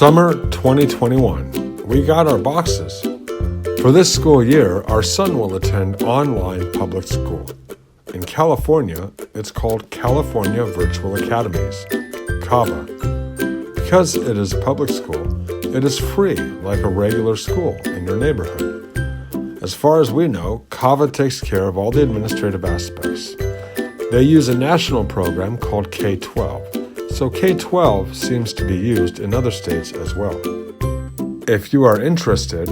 Summer 2021. We got our boxes. For this school year, our son will attend online public school. In California, it's called California Virtual Academies, CAVA. Because it is a public school, it is free like a regular school in your neighborhood. As far as we know, CAVA takes care of all the administrative aspects. They use a national program called K-12, so K-12 seems to be used in other states as well. If you are interested,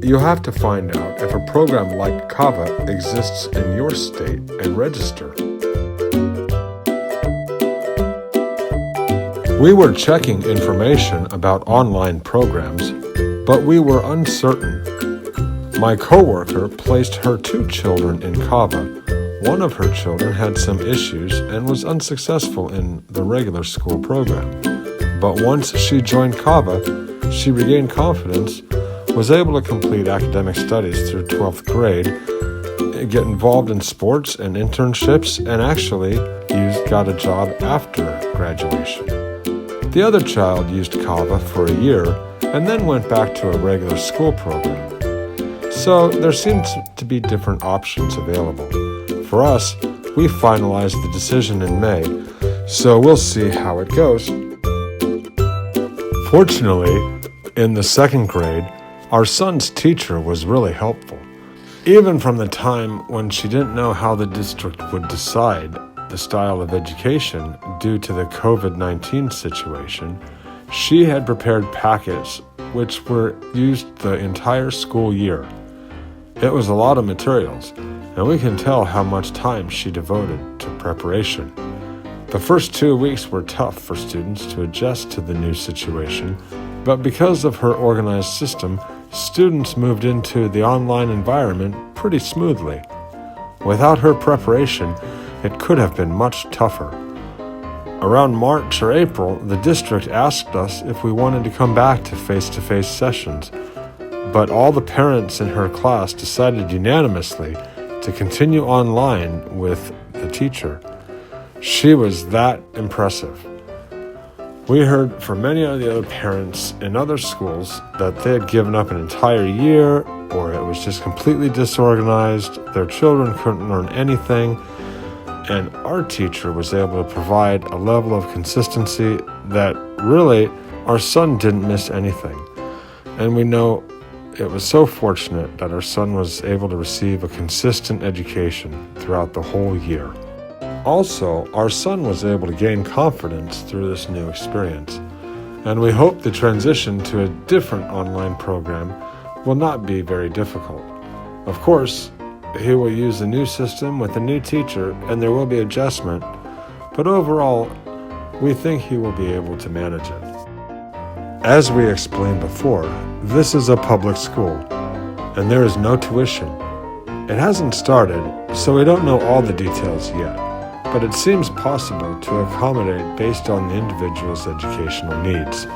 you'll have to find out if a program like CAVA exists in your state and register. We were checking information about online programs, but we were uncertain. My coworker placed her 2 children in CAVA. One of her children had some issues and was unsuccessful in the regular school program. But once she joined CAVA, she regained confidence, was able to complete academic studies through 12th grade, get involved in sports and internships, and actually got a job after graduation. The other child used CAVA for a year and then went back to a regular school program. So there seems to be different options available. For us, we finalized the decision in May, so we'll see how it goes. Fortunately, in the 2nd grade, our son's teacher was really helpful. Even from the time when she didn't know how the district would decide the style of education due to the COVID-19 situation, she had prepared packets which were used the entire school year. It was a lot of materials, and we can tell how much time she devoted to preparation. The first 2 weeks were tough for students to adjust to the new situation, but because of her organized system, students moved into the online environment pretty smoothly. Without her preparation, it could have been much tougher. Around March or April, the district asked us if we wanted to come back to face-to-face sessions, but all the parents in her class decided unanimously to continue online with the teacher. She was that impressive. We heard from many of the other parents in other schools that they had given up an entire year, or it was just completely disorganized, their children couldn't learn anything, and our teacher was able to provide a level of consistency that really our son didn't miss anything. And we know it was so fortunate that our son was able to receive a consistent education throughout the whole year. Also, our son was able to gain confidence through this new experience, and we hope the transition to a different online program will not be very difficult. Of course, he will use the new system with a new teacher, and there will be adjustment, but overall, we think he will be able to manage it. As we explained before, this is a public school, and there is no tuition. It hasn't started, so we don't know all the details yet, but it seems possible to accommodate based on the individual's educational needs.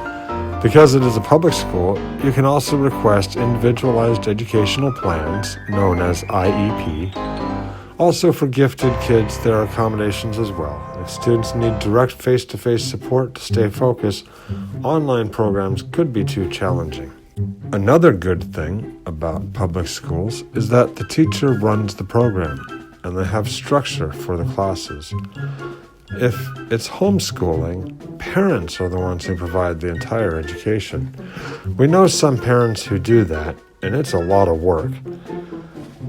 Because it is a public school, you can also request individualized educational plans, known as IEP. Also for gifted kids, there are accommodations as well. If students need direct face-to-face support to stay focused, online programs could be too challenging. Another good thing about public schools is that the teacher runs the program, and they have structure for the classes. If it's homeschooling, parents are the ones who provide the entire education. We know some parents who do that, and it's a lot of work.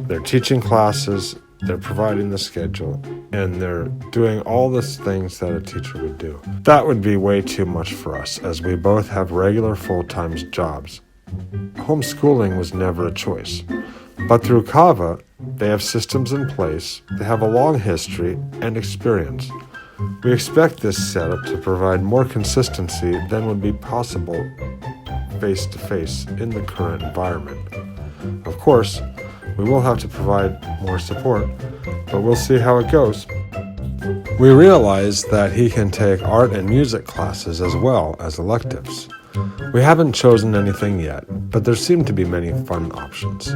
They're teaching classes, they're providing the schedule, and they're doing all the things that a teacher would do. That would be way too much for us, as we both have regular full-time jobs. Homeschooling was never a choice. But through CAVA, they have systems in place, they have a long history and experience. We expect this setup to provide more consistency than would be possible face-to-face in the current environment. Of course, we will have to provide more support, but we'll see how it goes. We realize that he can take art and music classes as well as electives. We haven't chosen anything yet, but there seem to be many fun options.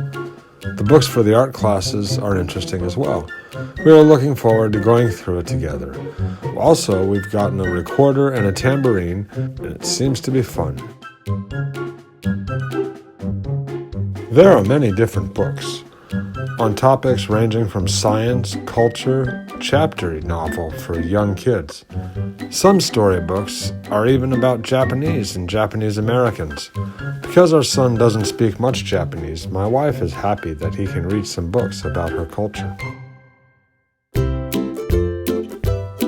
The books for the art classes are interesting as well. We are looking forward to going through it together. Also, we've gotten a recorder and a tambourine, and it seems to be fun. There are many different books on topics ranging from science, culture, chapter novel for young kids. Some storybooks are even about Japanese and Japanese Americans. Because our son doesn't speak much Japanese, my wife is happy that he can read some books about her culture.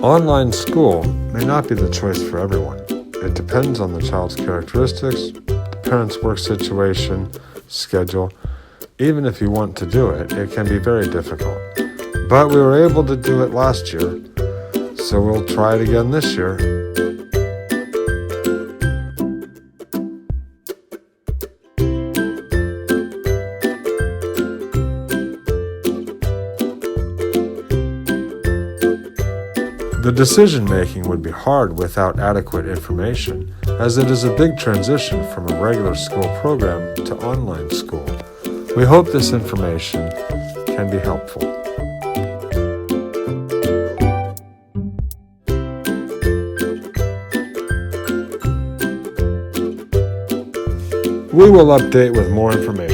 Online school may not be the choice for everyone. It depends on the child's characteristics, the parent's work situation, schedule. Even if you want to do it, it can be very difficult. But we were able to do it last year, so we'll try it again this year. The decision-making would be hard without adequate information, as it is a big transition from a regular school program to online school. We hope this information can be helpful. We will update with more information.